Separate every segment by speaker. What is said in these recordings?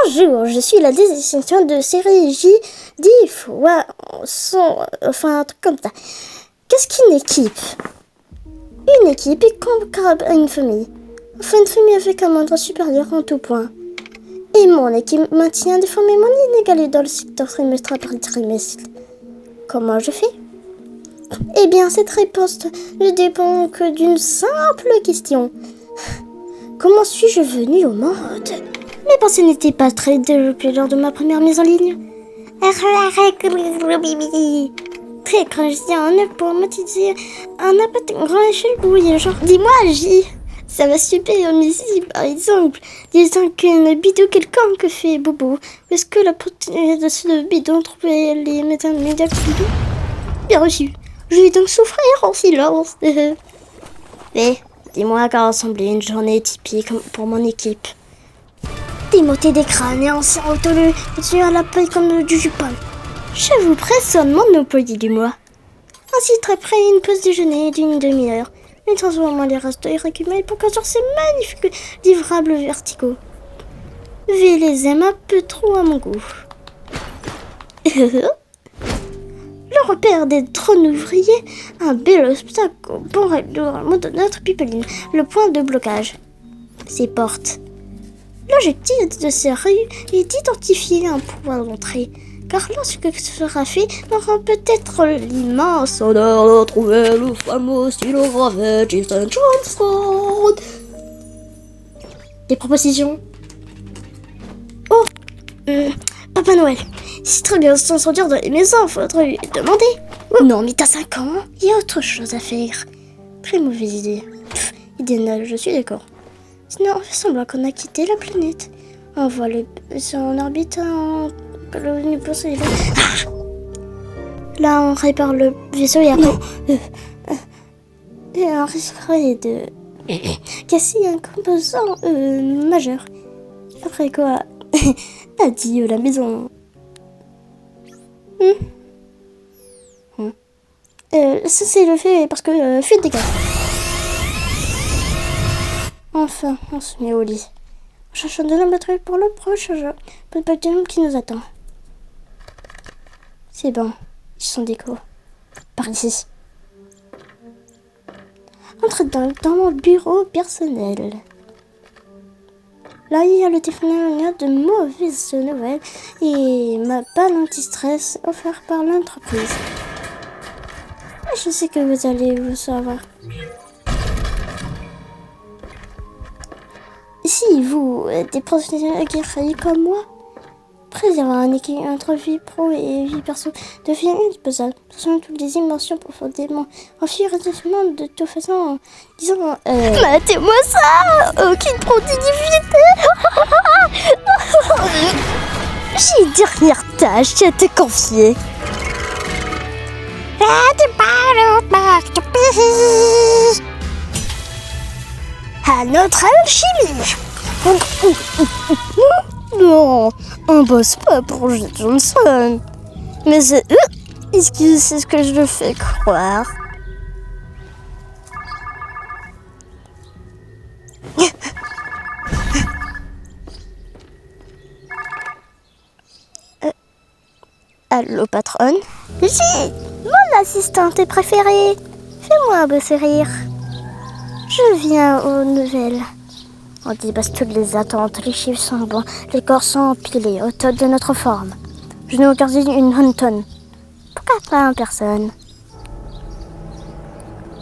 Speaker 1: Bonjour, je suis la destination de série J10 enfin un truc comme ça. Qu'est-ce qu'une équipe? Une équipe est comparable à une famille. Enfin, une famille avec un membre supérieur en tout point. Et mon équipe maintient uniformément l'inégalité dans le secteur trimestre par trimestre. Comment je fais? Eh bien, cette réponse ne dépend que d'une simple question. Comment suis-je venu au monde? Mes pensées n'étaient pas très développées lors de ma première mise en ligne. Très crâne, pour motiver un appât grand échelle brouillé, genre dis-moi, J. Ça va super, mais si, par exemple, disons qu'une bidon quelconque fait bobo, est-ce que la protéine de ce bidon trouvait les médias bidon? Bien reçu. Je vais donc souffrir en silence. Mais, dis-moi à quoi ressemblait une journée typique pour mon équipe. Démoter des crânes et en sirotoleux au-dessus à la paille comme du jupon. Je vous présente mon employé du mois. Ainsi, très près, une pause déjeuner d'une demi-heure. Mais transformant les restes irrécupérés pour construire ces magnifiques livrables verticaux. Je les aime un peu trop à mon goût. Le repère des trônes ouvriers, un bel obstacle au bon règlement de notre pipeline, le point de blocage. Ces portes. L'objectif de ces rues est d'identifier un point d'entrée, car lorsque ce sera fait, on aura peut-être l'immense honneur de trouver le fameux stylo gravé Jason Johnson. Des propositions? Oh, Papa Noël, c'est très bien de s'en sortir dans les maisons, faudrait lui demander. Oh. Non, mais t'as 5 ans, il y a autre chose à faire. Très mauvaise idée. Idéal, je suis d'accord. Sinon, on fait semblant qu'on a quitté la planète. On voit son orbite en colonie posée. Là, on répare le vaisseau et après... on risquerait de casser un composant majeur. Après quoi? Adieu la maison. Ça c'est le fait parce que fuite des gaz. Enfin, on se met au lit. On cherche de la batterie pour le prochain jeu. Pas de qui nous attend. C'est bon, ils sont déco. Par ici. Entrez dans mon bureau personnel. Là, il y a le téléphone de mauvaises nouvelles et ma balle anti-stress offerte par l'entreprise. Je sais que vous allez vous savoir. Si vous êtes des professionnels aguerris comme moi, prêts à avoir un équilibre entre vie pro et vie perso devient indispensable. Selon toutes les dimensions profondément enfuir de toute façon en disant matez-moi ça, aucune productivité. J'ai une dernière tâche à te confier. À notre alchimie. Non, on bosse pas pour J. Johnson. Mais c'est est-ce que c'est ce que je le fais croire? Allô, patronne? J, mon assistante préférée. Fais-moi un beau sourire. Je viens aux nouvelles. On dépasse toutes les attentes, les chiffres sont bons, les corps sont empilés, au top de notre forme. Je nous organisé une honton. Pourquoi pas en personne?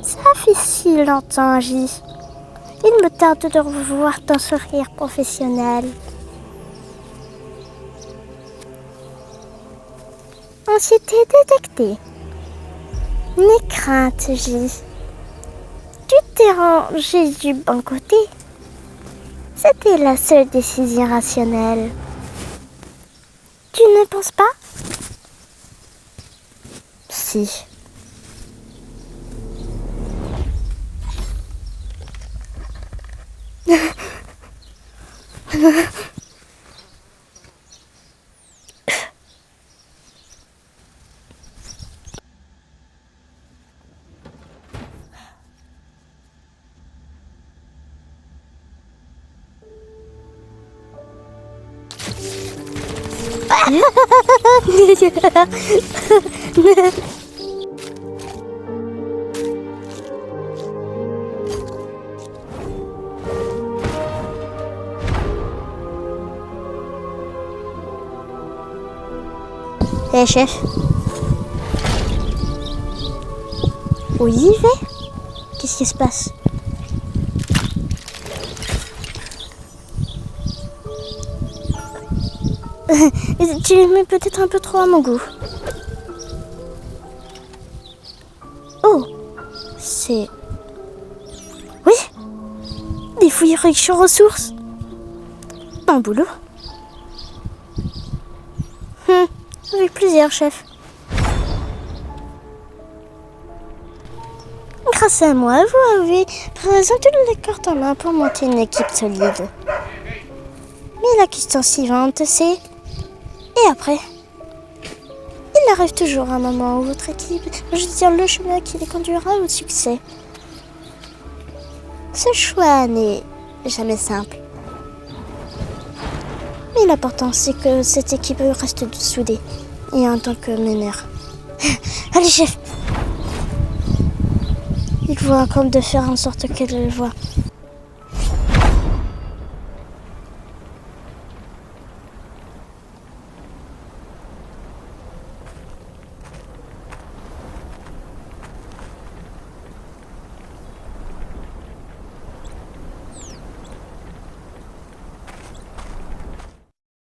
Speaker 1: Ça fait si longtemps, J. Il me tarde de revoir ton sourire professionnel. On s'était détecté. Mes craintes, J. Tu t'es rangé du bon côté. C'était la seule décision rationnelle. Tu ne penses pas? Si. Eh chef. Où il va? Qu'est-ce qui se passe? Tu les mets peut-être un peu trop à mon goût. Oh, c'est... Oui, des fouilles riches en ressources. Un boulot. Avec plaisir, chef. Grâce à moi, vous avez présent toutes les cartes en main pour monter une équipe solide. Mais la question suivante, c'est... Et après? Il arrive toujours un moment où votre équipe choisira le chemin qui les conduira au succès. Ce choix n'est jamais simple. Mais l'important, c'est que cette équipe reste soudée. Et en tant que meneur. Allez, chef! Il vous raconte de faire en sorte qu'elle le voie.